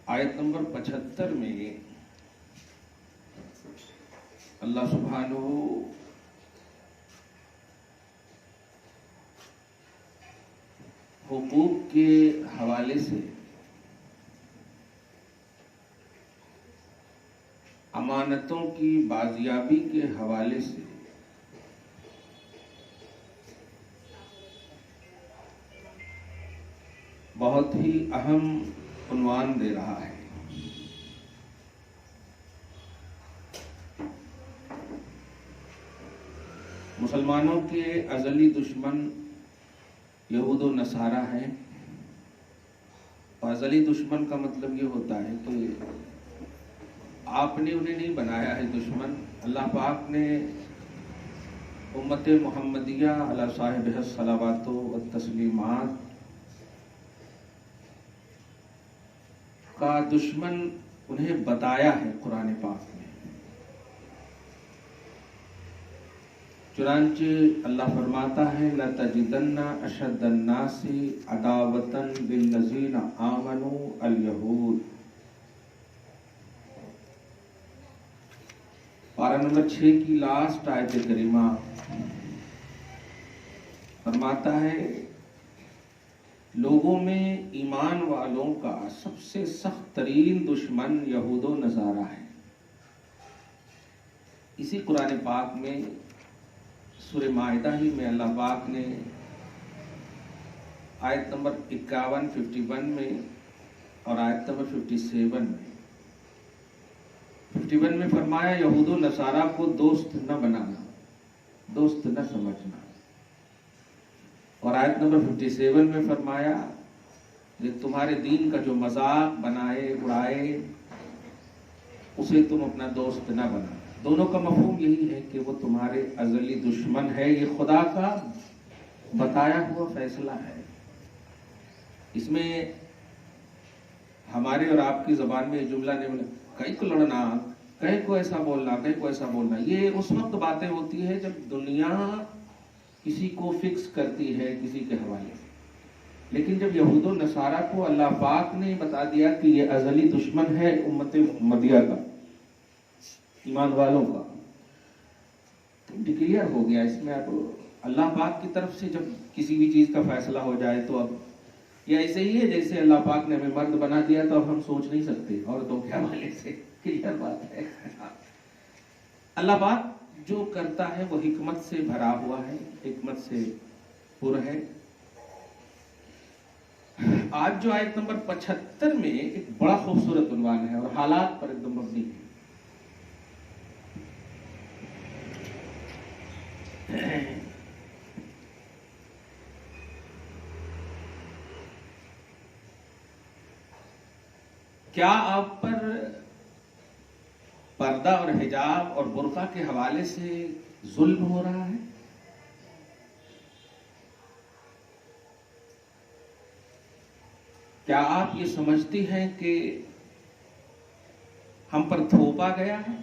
آیت نمبر 75 میں اللہ سبحانہ حقوق کے حوالے سے امانتوں کی بازیابی کے حوالے سے بہت ہی اہم عنوان دے رہا ہے۔ مسلمانوں کے ازلی دشمن یہود و نصارہ ہیں، اور ازلی دشمن کا مطلب یہ ہوتا ہے کہ آپ نے انہیں نہیں بنایا ہے دشمن، اللہ پاک نے امت محمدیہ علی صاحب الصلوات و تسلیمات کا دشمن انہیں بتایا ہے قرآن پاک میں۔ چنانچہ اللہ فرماتا ہے لَتَجِدَنَّ أَشَدَّ النَّاسِ عَدَاوَةً لِلَّذِينَ آمَنُوا الْيَهُودَ، پارہ نمبر 6 کی لاسٹ آیت کریمہ فرماتا ہے لوگوں میں ایمان والوں کا سب سے سخت ترین دشمن یہود و نصارہ ہے۔ اسی قرآن پاک میں سورہ مائدہ ہی میں اللہ پاک نے آیت نمبر 51 میں اور آیت نمبر 57 میں فرمایا یہود و نصارہ کو دوست نہ بنانا، دوست نہ سمجھنا، اور آیت نمبر 57 میں فرمایا کہ تمہارے دین کا جو مذاق بنائے اڑائے اسے تم اپنا دوست نہ بنا۔ دونوں کا مفہوم یہی ہے کہ وہ تمہارے ازلی دشمن ہے، یہ خدا کا بتایا ہوا فیصلہ ہے۔ اس میں ہمارے اور آپ کی زبان میں یہ جملہ نہیں بنا کہیں کو لڑنا، کہیں کو ایسا بولنا، کہیں کو ایسا بولنا، یہ اس وقت باتیں ہوتی ہے جب دنیا کسی کو فکس کرتی ہے کسی کے حوالے سے، لیکن جب یہود و نصارہ کو اللہ پاک نے بتا دیا کہ یہ ازلی دشمن ہے امت محمدیہ کا، ایمان والوں کا، تو ڈکلیئر ہو گیا۔ اس میں اب اللہ پاک کی طرف سے جب کسی بھی چیز کا فیصلہ ہو جائے تو اب یہ ایسے ہی ہے جیسے اللہ پاک نے ہمیں مرد بنا دیا تو اب ہم سوچ نہیں سکتے عورتوں کے حوالے سے، کلیئر بات ہے۔ اللہ پاک جو کرتا ہے وہ حکمت سے بھرا ہوا ہے، حکمت سے پر ہے۔ آج جو آیت نمبر 75 میں ایک بڑا خوبصورت عنوان ہے اور حالات پر ایک دم مبنی ہے۔ کیا آپ پر پردہ اور حجاب اور برقع کے حوالے سے ظلم ہو رہا ہے؟ کیا آپ یہ سمجھتی ہیں کہ ہم پر تھوپا گیا ہے؟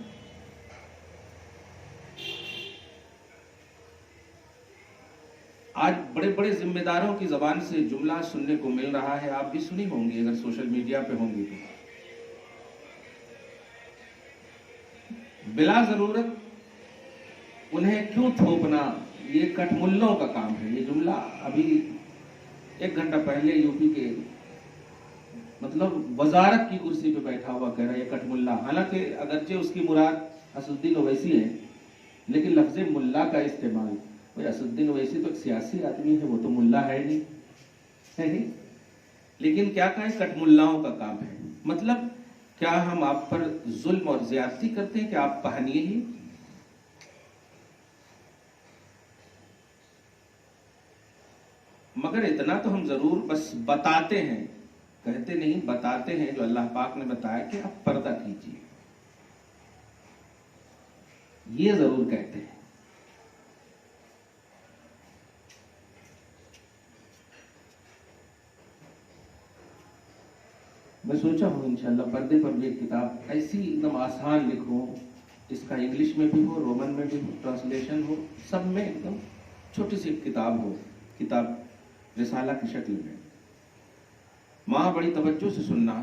آج بڑے بڑے ذمہ داروں کی زبان سے جملہ سننے کو مل رہا ہے، آپ بھی سنی ہوں گی اگر سوشل میڈیا پہ ہوں گی تو، بلا ضرورت انہیں کیوں تھوپنا، یہ کٹ ملوں کا کام ہے۔ یہ جملہ ابھی 1 گھنٹہ پہلے یو پی کے مطلب وزارت کی کرسی پہ بیٹھا ہوا کہہ رہا ہے یہ کٹ ملا، حالانکہ اگرچہ اس کی مراد اسدالدین اویسی ہے، لیکن لفظ ملا کا استعمال، اسدالدین اویسی تو ایک سیاسی آدمی ہے، وہ تو ملا ہے نہیں، لیکن کیا کہیں کٹ ملاؤں کا کام ہے۔ مطلب کیا ہم آپ پر ظلم اور زیادتی کرتے ہیں کہ آپ پہنیے ہی؟ مگر اتنا تو ہم ضرور بس بتاتے ہیں، کہتے نہیں، بتاتے ہیں جو اللہ پاک نے بتایا کہ آپ پردہ کیجیے، یہ ضرور کہتے ہیں۔ میں سوچا ہوں انشاءاللہ پردے پر بھی ایک کتاب ایسی ایک دم آسان لکھوں، اس کا انگلش میں بھی ہو، رومن میں بھی ہو، ٹرانسلیشن ہو، سب میں ایک دم چھوٹی سی کتاب ہو، کتاب رسالہ کی شکل میں۔ ماں بڑی توجہ سے سننا،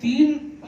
3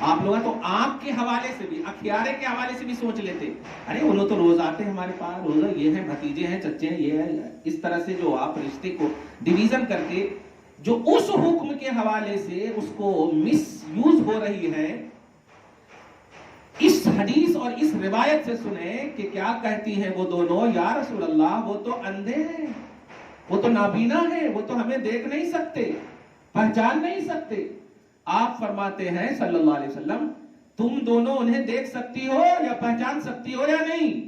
آپ لوگ تو آنکھ کے حوالے سے بھی، اکھیارے کے حوالے سے بھی سوچ لیتے، ارے وہ لوگ تو روز آتے ہیں ہمارے پاس، روز یہ ہیں، بھتیجے ہیں، چچے ہیں، یہ ہے، اس طرح سے جو آپ رشتے کو ڈویژن کر کے جو اس حکم کے حوالے سے اس کو مس یوز ہو رہی ہے، اس حدیث اور اس روایت سے سنیں کہ کیا کہتی ہیں وہ دونوں، یا رسول اللہ وہ تو اندھے ہیں، وہ تو نابینا ہیں، وہ تو ہمیں دیکھ نہیں سکتے، پہچان نہیں سکتے۔ آپ فرماتے ہیں صلی اللہ علیہ وسلم، تم دونوں انہیں دیکھ سکتی ہو یا پہچان سکتی ہو یا نہیں؟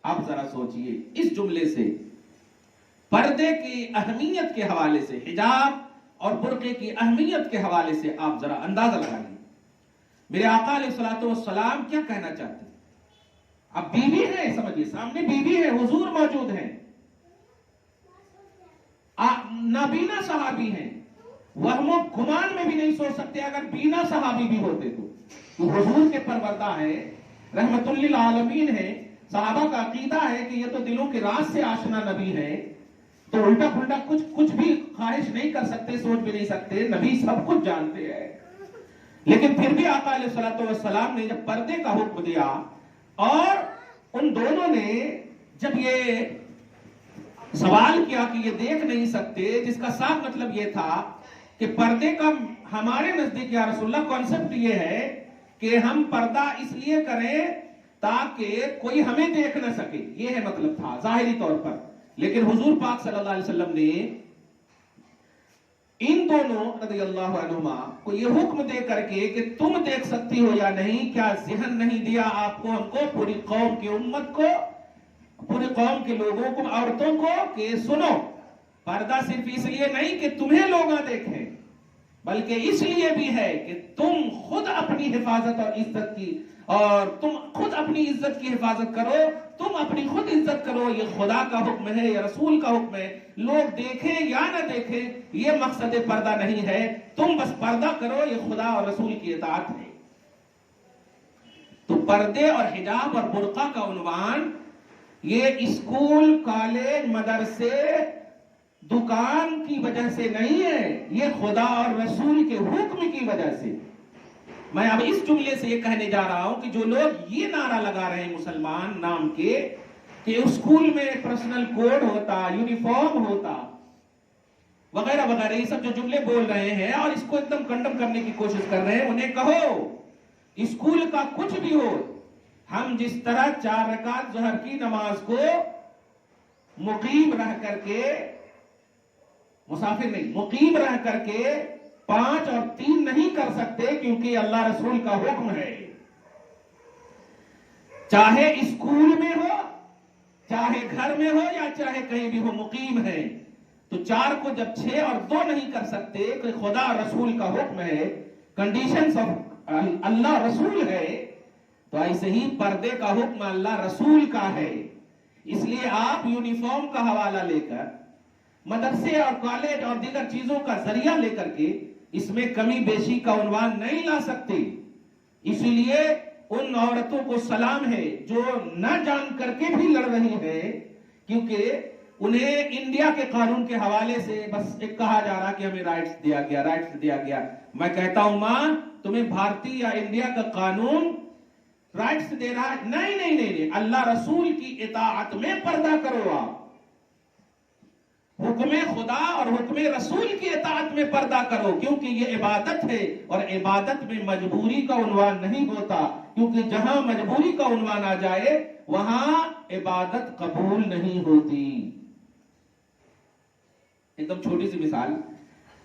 آپ ذرا سوچئے، اس جملے سے پردے کی اہمیت کے حوالے سے، حجاب اور برقعے کی اہمیت کے حوالے سے آپ ذرا اندازہ لگائیے میرے آقا علیہ الصلوۃ والسلام کیا کہنا چاہتے ہیں۔ اب بیوی ہے، سمجھیے سامنے بیوی ہے، حضور موجود ہیں، نابینا صحابی ہیں، وہم و گمان میں بھی نہیں سوچ سکتے اگر بینا صحابی بھی ہوتے تو حضور کے پروردہ ہے، رحمت للعالمین ہے، صحابہ کا عقیدہ ہے کہ یہ تو دلوں کے راز سے آشنا نبی ہے، تو الٹا پھلٹا کچھ بھی خواہش نہیں کر سکتے، سوچ بھی نہیں سکتے، نبی سب کچھ جانتے ہیں۔ لیکن پھر بھی آقا علیہ الصلوۃ والسلام نے جب پردے کا حکم دیا اور ان دونوں نے جب یہ سوال کیا کہ یہ دیکھ نہیں سکتے، جس کا صاف مطلب یہ تھا کہ پردے کا ہمارے نزدیک یا رسول اللہ کانسیپٹ یہ ہے کہ ہم پردہ اس لیے کریں تاکہ کوئی ہمیں دیکھ نہ سکے، یہ ہے مطلب تھا ظاہری طور پر۔ لیکن حضور پاک صلی اللہ علیہ وسلم نے ان دونوں رضی اللہ عنہما کو یہ حکم دے کر کے کہ تم دیکھ سکتی ہو یا نہیں، کیا ذہن نہیں دیا آپ کو، ہم کو، پوری قوم کی امت کو، پوری قوم کے لوگوں کو، عورتوں کو، کہ سنو، پردہ صرف اس لیے نہیں کہ تمہیں لوگ نہ دیکھیں، بلکہ اس لیے بھی ہے کہ تم خود اپنی حفاظت اور عزت کی، اور تم خود اپنی عزت کی حفاظت کرو، تم اپنی خود عزت کرو، یہ خدا کا حکم ہے، یہ رسول کا حکم ہے، لوگ دیکھیں یا نہ دیکھیں یہ مقصد پردہ نہیں ہے، تم بس پردہ کرو، یہ خدا اور رسول کی اطاعت ہے۔ تو پردے اور حجاب اور برقع کا عنوان یہ اسکول، کالج، مدرسے، دکان کی وجہ سے نہیں ہے، یہ خدا اور رسول کے حکم کی وجہ سے۔ میں اب اس جملے سے یہ کہنے جا رہا ہوں کہ جو لوگ یہ نعرہ لگا رہے ہیں مسلمان نام کے کہ اسکول میں پرسنل کوڈ ہوتا، یونیفارم ہوتا، وغیرہ وغیرہ، یہ سب جو جملے بول رہے ہیں اور اس کو ایک دم کنڈم کرنے کی کوشش کر رہے ہیں، انہیں کہو اسکول کا کچھ بھی ہو، ہم جس طرح 4 رکعت ظہر کی نماز کو مقیم رہ کر کے، مسافر نہیں، مقیم رہ کر کے 5 اور 3 نہیں کر سکتے کیونکہ اللہ رسول کا حکم ہے، چاہے اسکول میں ہو، چاہے گھر میں ہو، یا چاہے کہیں بھی ہو، مقیم ہے، تو 4 کو جب 6 اور 2 نہیں کر سکتے کہ خدا رسول کا حکم ہے، کنڈیشنز آف اللہ رسول ہے، تو ایسے ہی پردے کا حکم اللہ رسول کا ہے۔ اس لیے آپ یونیفارم کا حوالہ لے کر، مدرسے اور کالج اور دیگر چیزوں کا ذریعہ لے کر کے اس میں کمی بیشی کا عنوان نہیں لا سکتے۔ اسی لیے ان عورتوں کو سلام ہے جو نہ جان کر کے بھی لڑ رہی ہیں، کیونکہ انہیں انڈیا کے قانون کے حوالے سے بس ایک کہا جا رہا کہ ہمیں رائٹس دیا گیا، رائٹس دیا گیا۔ میں کہتا ہوں ماں، تمہیں بھارتی یا انڈیا کا قانون رائٹس دے رہا ہے؟ نہیں نہیں نہیں، اللہ رسول کی اطاعت میں پردہ کرو، آپ حکم خدا اور حکم رسول کی اطاعت میں پردہ کرو، کیونکہ یہ عبادت ہے، اور عبادت میں مجبوری کا عنوان نہیں ہوتا، کیونکہ جہاں مجبوری کا عنوان آ جائے وہاں عبادت قبول نہیں ہوتی۔ ایک دم چھوٹی سی مثال،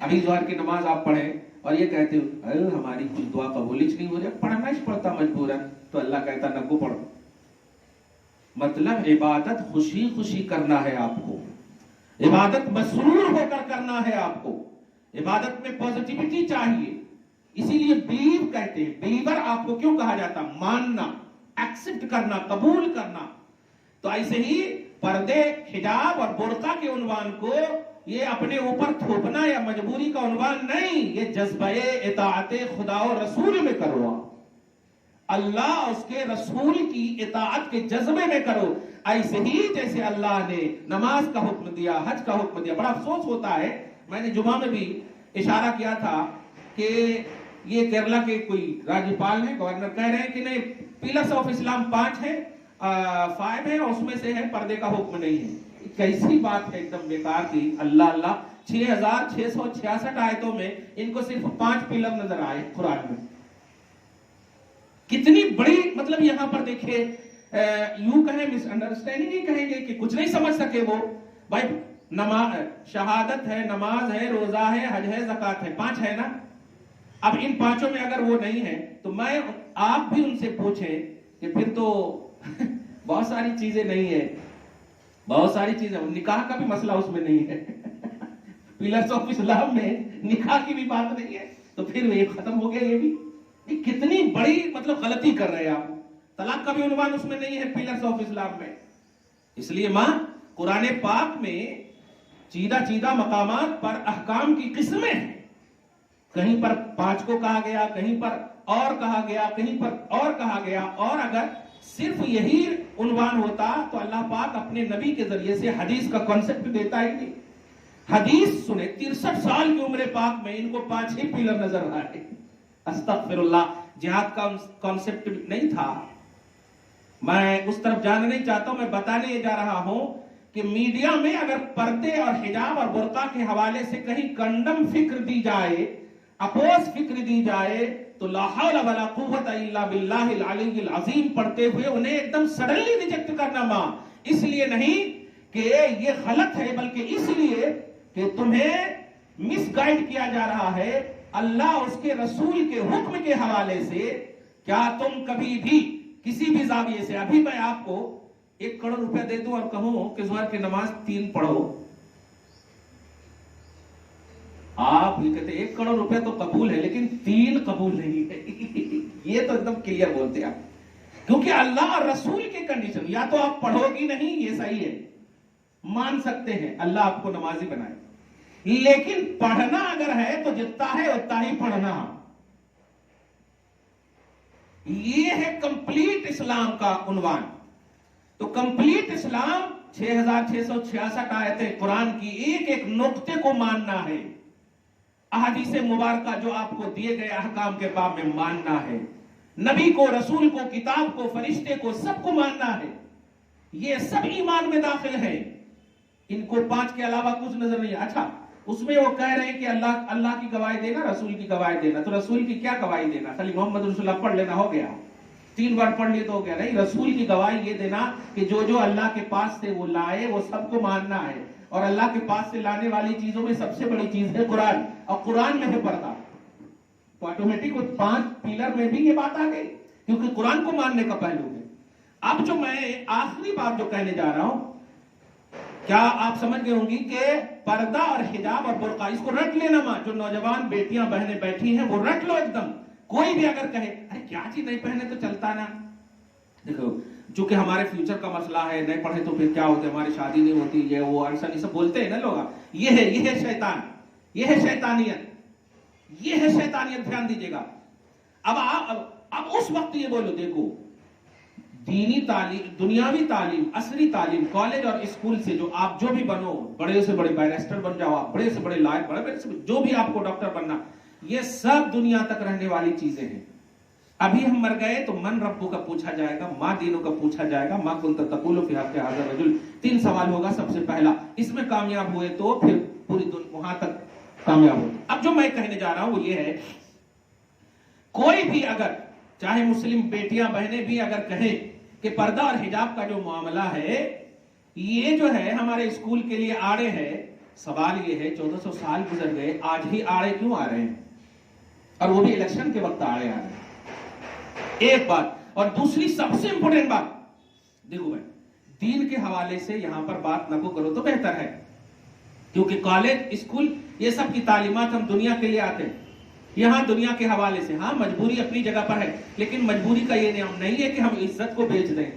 ابھی ظہر کی نماز آپ پڑھیں اور یہ کہتے ہو ہماری کچھ دعا قبول نہیں ہو رہی، پڑھنا ہی پڑتا مجبوراً، تو اللہ کہتا نکو پڑھو۔ مطلب عبادت خوشی خوشی کرنا ہے آپ کو، عبادت مسرور ہو کر کرنا ہے آپ کو، عبادت میں پوزیٹیوٹی چاہیے۔ اسی لیے بلیو کہتے ہیں، بلیور آپ کو کیوں کہا جاتا؟ ماننا، ایکسپٹ کرنا، قبول کرنا۔ تو ایسے ہی پردے، حجاب اور برقع کے عنوان کو یہ اپنے اوپر تھوپنا یا مجبوری کا عنوان نہیں، یہ جذبہ اطاعت خدا و رسول میں کرو، اللہ اس کے رسول کی اطاعت کے جذبے میں کرو۔ ایسے ہی جیسے اللہ نے نماز کا حکم دیا، حج کا حکم دیا۔ بڑا افسوس ہوتا ہے، میں نے جمعہ میں بھی اشارہ کیا تھا کہ یہ کیرلا کے کوئی راجپال ہیں، گورنر کہہ رہے ہیں کہ نہیں پلرس آف اسلام 5 ہیں، 5 ہیں، اور اس میں سے ہے پردے کا حکم نہیں ہے۔ کیسی بات ہے، ایک دم بیکار کی۔ اللہ اللہ، 6666 آیتوں میں ان کو صرف 5 پلر نظر آئے قرآن میں۔ کتنی بڑی مطلب یہاں پر دیکھیں، یوں کہیں مس انڈرسٹینڈنگ ہی کہیں گے کہ کچھ نہیں سمجھ سکے وہ۔ بھائی نماز شہادت ہے، نماز ہے، روزہ ہے، حج ہے، زکوٰۃ ہے، 5 ہے نا۔ اب ان 5 میں اگر وہ نہیں ہے تو میں آپ بھی ان سے پوچھیں کہ پھر تو بہت ساری چیزیں نہیں ہے، بہت ساری چیزیں، نکاح کا بھی مسئلہ اس میں نہیں ہے، پلرس آف اسلام میں نکاح کی بھی بات نہیں ہے، تو پھر یہ ختم ہو گیا۔ یہ بھی کتنی بڑی مطلب غلطی کر رہے ہیں آپ۔ طلاق کا بھی عنوان اس میں نہیں ہے پلرس آف اسلام میں۔ اس لیے ماں قرآن پاک میں چیدہ مقامات پر احکام کی قسمیں ہیں، کہیں پر 5 کو کہا گیا، کہیں پر اور کہا گیا، کہیں پر اور کہا گیا۔ اور اگر صرف یہی عنوان ہوتا تو اللہ پاک اپنے نبی کے ذریعے سے حدیث کا کانسیپٹ دیتا ہی نہیں۔ حدیث سنے، 63 سال کی عمر پاک میں ان کو 5 ہی پلر نظر آئے۔ استغفر اللہ، جہاد کا کانسیپٹ نہیں تھا۔ میں اس طرف جانا نہیں چاہتا ہوں، میں بتانے جا رہا ہوں کہ میڈیا میں اگر پردے اور حجاب اور برقع کے حوالے سے کہیں کنڈم فکر دی جائے، اپوز فکر دی جائے، تو لا حول ولا قوت الا باللہ العلی العظیم پڑھتے ہوئے انہیں ایک دم سڈنلی ریجیکٹ کرنا ماں، اس لیے نہیں کہ یہ غلط ہے، بلکہ اس لیے کہ تمہیں مس گائیڈ کیا جا رہا ہے اللہ اس کے رسول کے حکم کے حوالے سے۔ کیا تم کبھی بھی کسی بھی زاویے سے، ابھی میں آپ کو 1 کروڑ روپے دے دوں اور کہوں کہ ظہر کی نماز 3 پڑھو، آپ یہ کہتے 1 کروڑ روپے تو قبول ہے لیکن 3 قبول نہیں ہے۔ یہ تو ایک دم کلیئر بولتے ہیں آپ، کیونکہ اللہ اور رسول کے کنڈیشن، یا تو آپ پڑھو گی نہیں، یہ صحیح ہے، مان سکتے ہیں اللہ آپ کو نمازی بنائے، لیکن پڑھنا اگر ہے تو جتنا ہے اتنا ہی پڑھنا۔ یہ ہے کمپلیٹ اسلام کا عنوان۔ تو کمپلیٹ اسلام 6666 آیتیں قرآن کی ایک ایک نقطے کو ماننا ہے، احادیث مبارکہ جو آپ کو دیے گئے احکام کے باب میں ماننا ہے، نبی کو، رسول کو، کتاب کو، فرشتے کو، سب کو ماننا ہے۔ یہ سب ایمان میں داخل ہے، ان کو 5 کے علاوہ کچھ نظر نہیں۔ اچھا اس میں وہ کہہ رہے ہیں کہ اللہ کی گواہی دینا، رسول کی گواہی دینا، تو رسول کی کیا گواہی دینا؟ خالی محمد رسول اللہ پڑھ لینا ہو گیا، 3 بار پڑھ لیے تو ہو گیا؟ نہیں، رسول کی گواہی یہ دینا کہ جو اللہ کے پاس سے وہ لائے وہ سب کو ماننا ہے، اور اللہ کے پاس سے لانے والی چیزوں میں سب سے بڑی چیز ہے قرآن، اور قرآن میں ہے پردہ، تو آٹومیٹک 5 پلر میں بھی یہ بات آ گئی، کیونکہ قرآن کو ماننے کا پہلو ہے۔ اب جو میں آخری بات جو کہنے جا رہا ہوں، کیا آپ سمجھ گئے ہوں گی کہ پردہ اور حجاب اور برقع، اس کو رٹ لینا ماں، جو نوجوان بیٹیاں بہنیں بیٹھی ہیں وہ رٹ لو ایک دم۔ کوئی بھی اگر کہے ارے کیا چیز نہیں پہنے تو چلتا نا، دیکھو چونکہ ہمارے فیوچر کا مسئلہ ہے، نہیں پڑھے تو پھر کیا ہوتا ہے، ہماری شادی نہیں ہوتی، یہ وہ ایسا نہیں سب بولتے ہیں نا لوگ۔ یہ ہے شیطان، یہ ہے شیطانیت، یہ ہے شیطانیت، دھیان دیجیے گا۔ اب اس وقت یہ بولو، دیکھو دینی تعلیم، دنیاوی تعلیم، عصری تعلیم، کالج اور اسکول سے جو آپ جو بھی بنو، بڑے سے بڑے بیرسٹر بن جاؤ آپ، بڑے سے بڑے لائر، بڑے سے جو بھی آپ کو ڈاکٹر بننا، یہ سب دنیا تک رہنے والی چیزیں ہیں۔ ابھی ہم مر گئے تو من ربو کا پوچھا جائے گا، ماں دینوں کا پوچھا جائے گا، ماں کنت تقول فی حق ھذا الرجل، 3 سوال ہوگا سب سے پہلا، اس میں کامیاب ہوئے تو پھر پوری وہاں تک کامیاب ہوتے۔ اب جو میں کہنے جا رہا ہوں وہ یہ ہے، کوئی بھی اگر چاہے مسلم بیٹیاں بہنیں بھی اگر کہیں کہ پردہ اور حجاب کا جو معاملہ ہے یہ جو ہے ہمارے اسکول کے لیے آڑے ہے، سوال یہ ہے 1400 سال گزر گئے، آج ہی آڑے کیوں آ رہے ہیں؟ اور وہ بھی الیکشن کے وقت آڑے آ رہے ہیں، ایک بات۔ اور دوسری سب سے امپورٹنٹ بات، دیکھو بھائی دین کے حوالے سے یہاں پر بات نہ کو کرو تو بہتر ہے، کیونکہ کالج اسکول یہ سب کی تعلیمات ہم دنیا کے لیے آتے ہیں، یہاں دنیا کے حوالے سے ہاں مجبوری اپنی جگہ پر ہے، لیکن مجبوری کا یہ نام نہیں ہے کہ ہم عزت کو بیچ دیں۔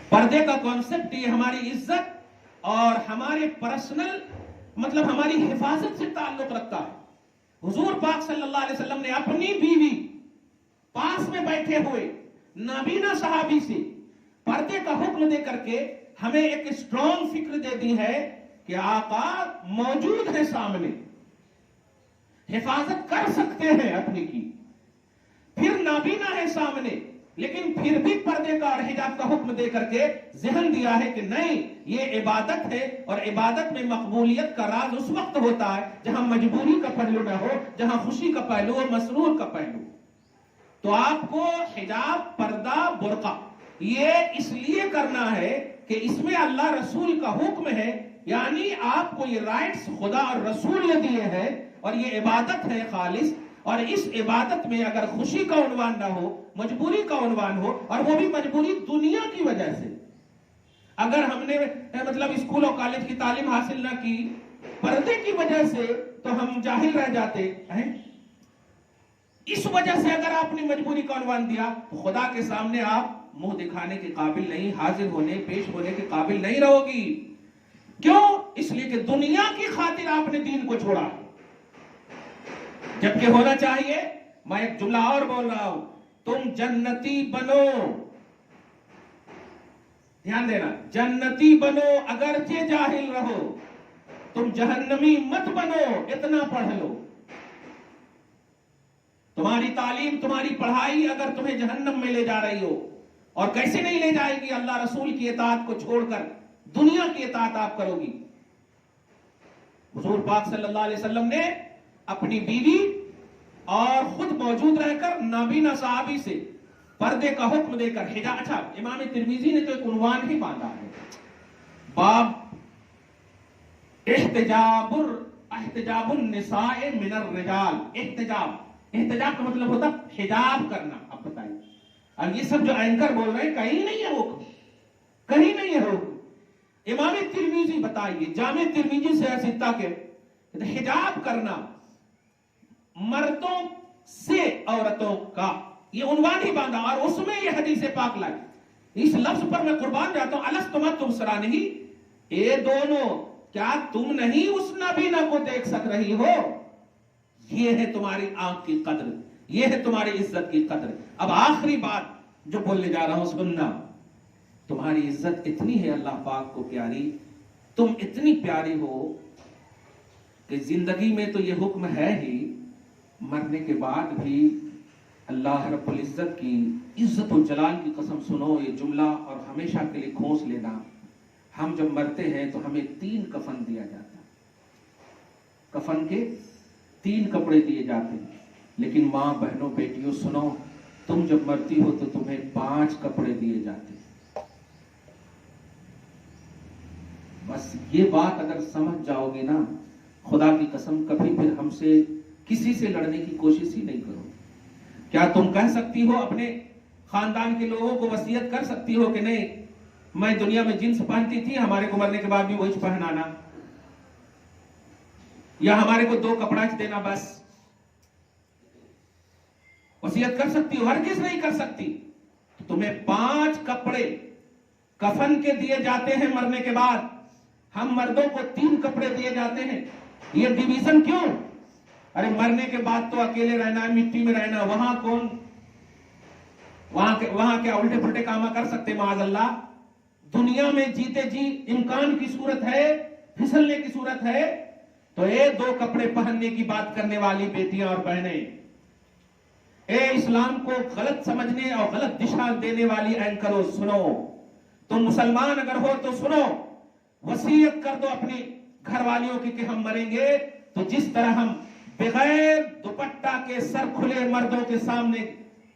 پردے کا کانسیپٹ یہ ہماری عزت اور ہمارے پرسنل مطلب ہماری حفاظت سے تعلق رکھتا ہے۔ حضور پاک صلی اللہ علیہ وسلم نے اپنی بیوی پاس میں بیٹھے ہوئے نابینا صحابی سے پردے کا حکم دے کر کے ہمیں ایک اسٹرانگ فکر دے دی ہے کہ آقا موجود ہے سامنے، حفاظت کر سکتے ہیں اپنی کی، پھر نابینا ہے سامنے، لیکن پھر بھی پردے کا اور حجاب کا حکم دے کر کے ذہن دیا ہے کہ نہیں، یہ عبادت ہے، اور عبادت میں مقبولیت کا راز اس وقت ہوتا ہے جہاں مجبوری کا پہلو نہ ہو، جہاں خوشی کا پہلو ہو، مسرور کا پہلو۔ تو آپ کو حجاب، پردہ، برقع یہ اس لیے کرنا ہے کہ اس میں اللہ رسول کا حکم ہے، یعنی آپ کو یہ رائٹس خدا اور رسول نے دیے ہیں، اور یہ عبادت ہے خالص، اور اس عبادت میں اگر خوشی کا عنوان نہ ہو، مجبوری کا عنوان ہو، اور وہ بھی مجبوری دنیا کی وجہ سے، اگر ہم نے مطلب اسکول اور کالج کی تعلیم حاصل نہ کی پردے کی وجہ سے، تو ہم جاہل رہ جاتے ہیں۔ اس وجہ سے اگر آپ نے مجبوری کا عنوان دیا تو خدا کے سامنے آپ منہ دکھانے کے قابل نہیں، حاضر ہونے، پیش ہونے کے قابل نہیں رہو گی۔ کیوں؟ اس لیے کہ دنیا کی خاطر آپ نے دین کو چھوڑا، جبکہ ہونا چاہیے۔ میں ایک جملہ اور بول رہا ہوں، تم جنتی بنو، دھیان دینا، جنتی بنو اگرچہ جاہل رہو، تم جہنمی مت بنو اتنا پڑھ لو۔ تمہاری تعلیم، تمہاری پڑھائی اگر تمہیں جہنم میں لے جا رہی ہو، اور کیسے نہیں لے جائے گی؟ اللہ رسول کی اطاعت کو چھوڑ کر دنیا کی اطاعت آپ کرو گی۔ حضور پاک صلی اللہ علیہ وسلم نے اپنی بیوی اور خود موجود رہ کر نابینا صحابی سے پردے کا حکم دے کر حجاب، اچھا امام ترمذی نے تو ایک عنوان ہی باندھا ہے، باب احتجاب النساء من الرجال۔ احتجاب کا مطلب ہوتا حجاب کرنا۔ اب بتائیے، اب یہ سب جو اینکر بول رہے ہیں کہیں نہیں ہے حکم، کہیں نہیں ہے حکم۔ امام ترمذی بتائیے، جامع ترمذی سے ستہ کے حجاب کرنا مردوں سے عورتوں کا، یہ عنوان ہی باندھا، اور اس میں یہ حدیث پاک لائی۔ اس لفظ پر میں قربان جاتا ہوں، الستما تبصرانہ، اے دونوں، کیا تم نہیں اس نابینا کو دیکھ سک رہی ہو؟ یہ ہے تمہاری آنکھ کی قدر، یہ ہے تمہاری عزت کی قدر۔ اب آخری بات جو بولنے جا رہا ہوں سننا، تمہاری عزت اتنی ہے اللہ پاک کو پیاری، تم اتنی پیاری ہو کہ زندگی میں تو یہ حکم ہے ہی، مرنے کے بعد بھی اللہ رب العزت کی عزت و جلال کی قسم سنو یہ جملہ اور ہمیشہ کے لیے کھوس لینا، ہم جب مرتے ہیں تو ہمیں 3 کفن دیا جاتا ہے، کفن کے 3 کپڑے دیے جاتے ہیں، لیکن ماں، بہنوں، بیٹیوں سنو، تم جب مرتی ہو تو تمہیں 5 کپڑے دیے جاتے ہیں۔ بس یہ بات اگر سمجھ جاؤ گے نا، خدا کی قسم کبھی پھر ہم سے کسی سے لڑنے کی کوشش ہی نہیں کرو۔ کیا تم کہہ سکتی ہو، اپنے خاندان کے لوگوں کو وصیت کر سکتی ہو کہ نہیں میں دنیا میں جنس پہنتی تھی، ہمارے کو مرنے کے بعد بھی وہی پہنانا، یا ہمارے کو 2 کپڑا دینا بس؟ وصیت کر سکتی ہو؟ ہرگز نہیں کر سکتی۔ تمہیں 5 کپڑے کفن کے دیے جاتے ہیں مرنے کے بعد، ہم مردوں کو 3 کپڑے دیے جاتے ہیں۔ یہ ڈویژن کیوں؟ ارے مرنے کے بعد تو اکیلے رہنا ہے، مٹی میں رہنا، وہاں کون، وہاں کیا الٹے پھلٹے کام کر سکتے معاذ اللہ؟ دنیا میں جیتے جی امکان کی صورت ہے، پھسلنے کی صورت ہے، تو 2 کپڑے پہننے کی بات کرنے والی بیٹیاں اور بہنیں، اے اسلام کو غلط سمجھنے اور غلط دشا دینے والی اینکروں سنو، تم مسلمان اگر ہو تو سنو، وصیت کر دو اپنی گھر والیوں کی کہ ہم مریں گے تو جس طرح ہم بغیر دوپٹہ کے سر کھلے مردوں کے سامنے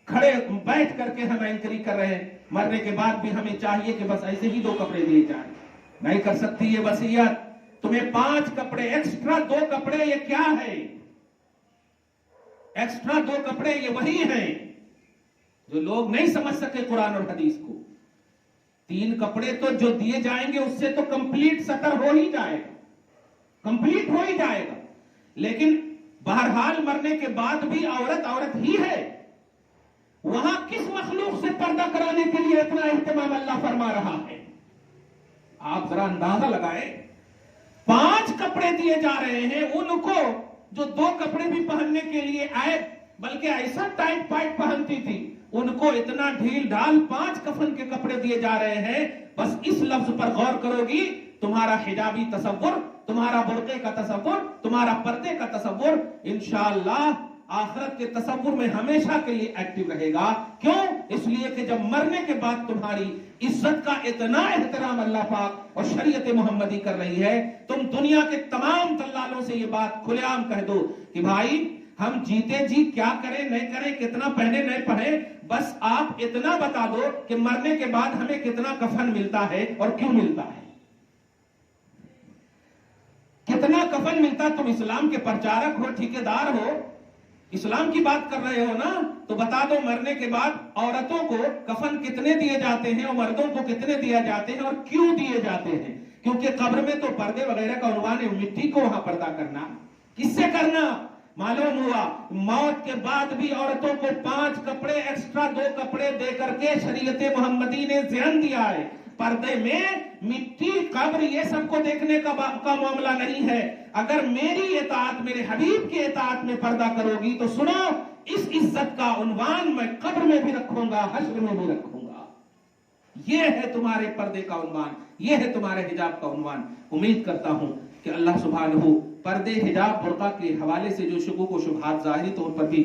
کھڑے بیٹھ کر کے ہم اینکری کر رہے ہیں، مرنے کے بعد بھی ہمیں چاہیے کہ بس ایسے ہی 2 کپڑے دیے جائیں۔ نہیں کر سکتی یہ وصیت، تمہیں 5 کپڑے ایکسٹرا 2 کپڑے، یہ کیا ہے؟ ایکسٹرا 2 کپڑے یہ وہی ہیں جو لوگ نہیں سمجھ سکے قرآن اور حدیث کو۔ 3 کپڑے تو جو دیے جائیں گے اس سے تو کمپلیٹ سطر ہو ہی جائے گا، کمپلیٹ ہو ہی جائے گا، لیکن بہرحال مرنے کے بعد بھی عورت عورت ہی ہے۔ وہاں کس مخلوق سے پردہ کرانے کے لیے اتنا اہتمام اللہ فرما رہا ہے؟ آپ ذرا اندازہ لگائیں، 5 کپڑے دیے جا رہے ہیں ان کو جو 2 کپڑے بھی پہننے کے لیے آئے، بلکہ ایسا ٹائٹ پائٹ پہنتی تھی، ان کو اتنا ڈھیل ڈھال 5 کفن کے کپڑے دیے جا رہے ہیں۔ بس اس لفظ پر غور کرو گی، تمہارا حجابی تصور تمہارا برقعے کا تصور، تمہارا پردے کا تصور انشاءاللہ آخرت کے تصور میں ہمیشہ کے لیے ایکٹیو رہے گا. کیوں؟ اس لیے کہ جب مرنے کے بعد تمہاری عزت کا اتنا احترام اللہ پاک اور شریعت محمدی کر رہی ہے، تم دنیا کے تمام دلالوں سے یہ بات کھلے عام کہہ دو کہ بھائی ہم جیتے جی کیا کریں نہیں کریں، کتنا پہنے نہیں پہنے، بس آپ اتنا بتا دو کہ مرنے کے بعد ہمیں کتنا کفن ملتا ہے اور کیوں ملتا ہے، کتنا کفن ملتا. تم اسلام کے پرچارک ہو، ٹھیکیدار ہو، اسلام کی بات کر رہے ہو نا، تو بتا دو مرنے کے بعد عورتوں کو کفن کتنے دیے جاتے ہیں اور مردوں کو کتنے دیے جاتے ہیں اور کیوں دیے جاتے ہیں. کیونکہ قبر میں تو پردے وغیرہ کا عنوان ہے، مٹی کو وہاں پردہ کرنا کس سے کرنا. معلوم ہوا موت کے بعد بھی عورتوں کو 5 کپڑے ایکسٹرا 2 کپڑے دے کر کے شریعت محمدی نے ذہن دیا ہے. پردے میں مٹی قبر یہ سب کو دیکھنے کا معاملہ نہیں ہے. اگر میری اطاعت میرے حبیب کی اطاعت میں پردہ کرو گی تو سنو، اس عزت کا عنوان میں قبر میں بھی رکھوں گا، حشر میں بھی رکھوں گا. یہ ہے تمہارے پردے کا عنوان، یہ ہے تمہارے حجاب کا عنوان. امید کرتا ہوں کہ اللہ سبحانہ پردے، حجاب، برقع کے حوالے سے جو شکوک و شبہات ظاہری طور پر بھی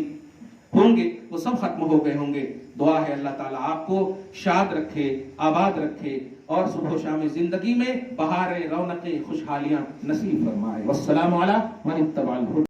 ہوں گے وہ سب ختم ہو گئے ہوں گے. دعا ہے اللہ تعالیٰ آپ کو شاد رکھے، آباد رکھے اور صبح و شام زندگی میں بہاریں، رونقیں، خوشحالیاں نصیب فرمائے. والسلام علی من اتبع الہدی.